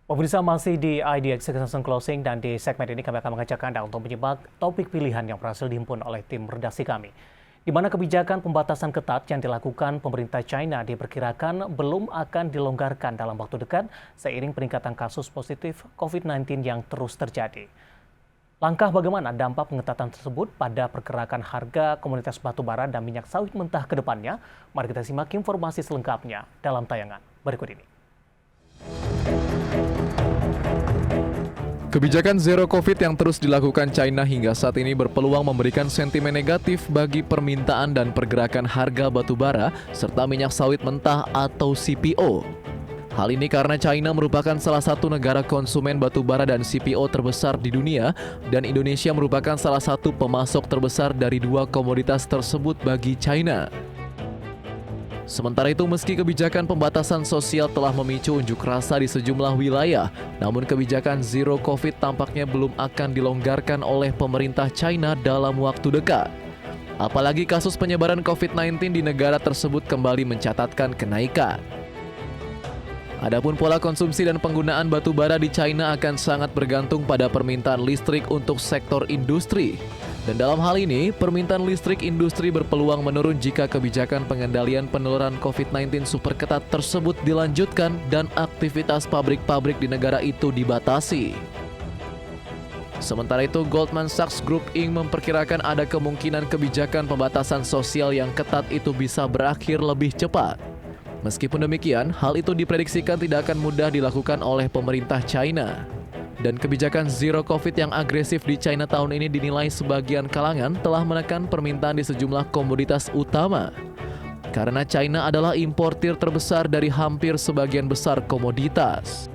Pemirsa masih di IDX Season Closing dan di segmen ini kami akan mengajak Anda untuk menyimak topik pilihan yang berhasil dihimpun oleh tim redaksi kami. Di mana kebijakan pembatasan ketat yang dilakukan pemerintah China diperkirakan belum akan dilonggarkan dalam waktu dekat seiring peningkatan kasus positif COVID-19 yang terus terjadi. Langkah bagaimana dampak pengetatan tersebut pada pergerakan harga komoditas batubara dan minyak sawit mentah ke depannya? Mari kita simak informasi selengkapnya dalam tayangan berikut ini. Kebijakan Zero Covid yang terus dilakukan China hingga saat ini berpeluang memberikan sentimen negatif bagi permintaan dan pergerakan harga batubara serta minyak sawit mentah atau CPO. Hal ini karena China merupakan salah satu negara konsumen batubara dan CPO terbesar di dunia dan Indonesia merupakan salah satu pemasok terbesar dari dua komoditas tersebut bagi China. Sementara itu, meski kebijakan pembatasan sosial telah memicu unjuk rasa di sejumlah wilayah, namun kebijakan Zero Covid tampaknya belum akan dilonggarkan oleh pemerintah China dalam waktu dekat. Apalagi kasus penyebaran COVID-19 di negara tersebut kembali mencatatkan kenaikan. Adapun pola konsumsi dan penggunaan batu bara di China akan sangat bergantung pada permintaan listrik untuk sektor industri. Dan dalam hal ini, permintaan listrik industri berpeluang menurun jika kebijakan pengendalian penularan COVID-19 super ketat tersebut dilanjutkan dan aktivitas pabrik-pabrik di negara itu dibatasi. Sementara itu, Goldman Sachs Group Inc. memperkirakan ada kemungkinan kebijakan pembatasan sosial yang ketat itu bisa berakhir lebih cepat. Meskipun demikian, hal itu diprediksikan tidak akan mudah dilakukan oleh pemerintah China. Dan kebijakan Zero Covid yang agresif di China tahun ini dinilai sebagian kalangan telah menekan permintaan di sejumlah komoditas utama. Karena China adalah importir terbesar dari hampir sebagian besar komoditas.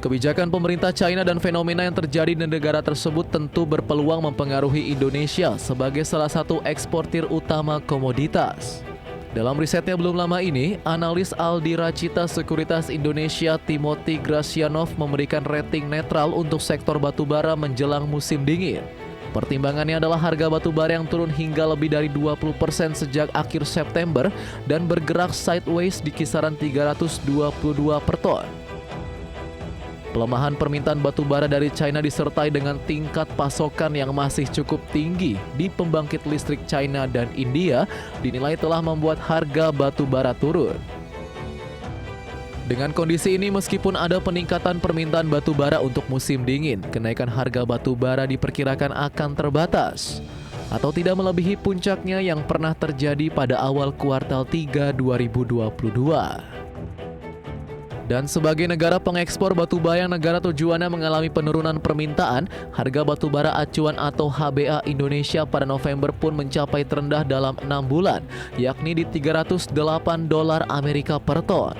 Kebijakan pemerintah China dan fenomena yang terjadi di negara tersebut tentu berpeluang mempengaruhi Indonesia sebagai salah satu eksportir utama komoditas. Dalam risetnya belum lama ini, analis Aldira Cita Sekuritas Indonesia Timothy Gracianov memberikan rating netral untuk sektor batubara menjelang musim dingin. Pertimbangannya adalah harga batubara yang turun hingga lebih dari 20% sejak akhir September dan bergerak sideways di kisaran 322 per ton. Pelemahan permintaan batubara dari China disertai dengan tingkat pasokan yang masih cukup tinggi di pembangkit listrik China dan India dinilai telah membuat harga batubara turun. Dengan kondisi ini, meskipun ada peningkatan permintaan batubara untuk musim dingin, kenaikan harga batubara diperkirakan akan terbatas atau tidak melebihi puncaknya yang pernah terjadi pada awal kuartal 3 2022. Dan sebagai negara pengekspor batubara yang negara tujuannya mengalami penurunan permintaan, harga batubara acuan atau HBA Indonesia pada November pun mencapai terendah dalam 6 bulan, yakni di $308 Amerika per ton.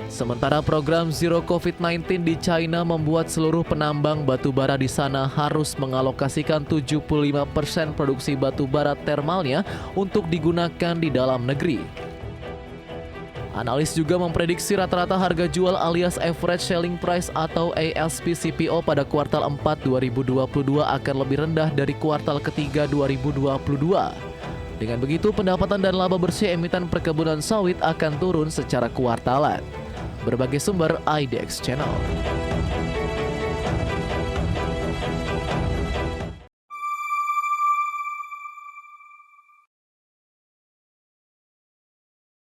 Sementara program Zero COVID-19 di China membuat seluruh penambang batubara di sana harus mengalokasikan 75% produksi batubara termalnya untuk digunakan di dalam negeri. Analis juga memprediksi rata-rata harga jual alias average selling price atau ASP CPO pada kuartal 4 2022 akan lebih rendah dari kuartal ketiga 2022. Dengan begitu, pendapatan dan laba bersih emiten perkebunan sawit akan turun secara kuartalan. Berbagai sumber IDX Channel.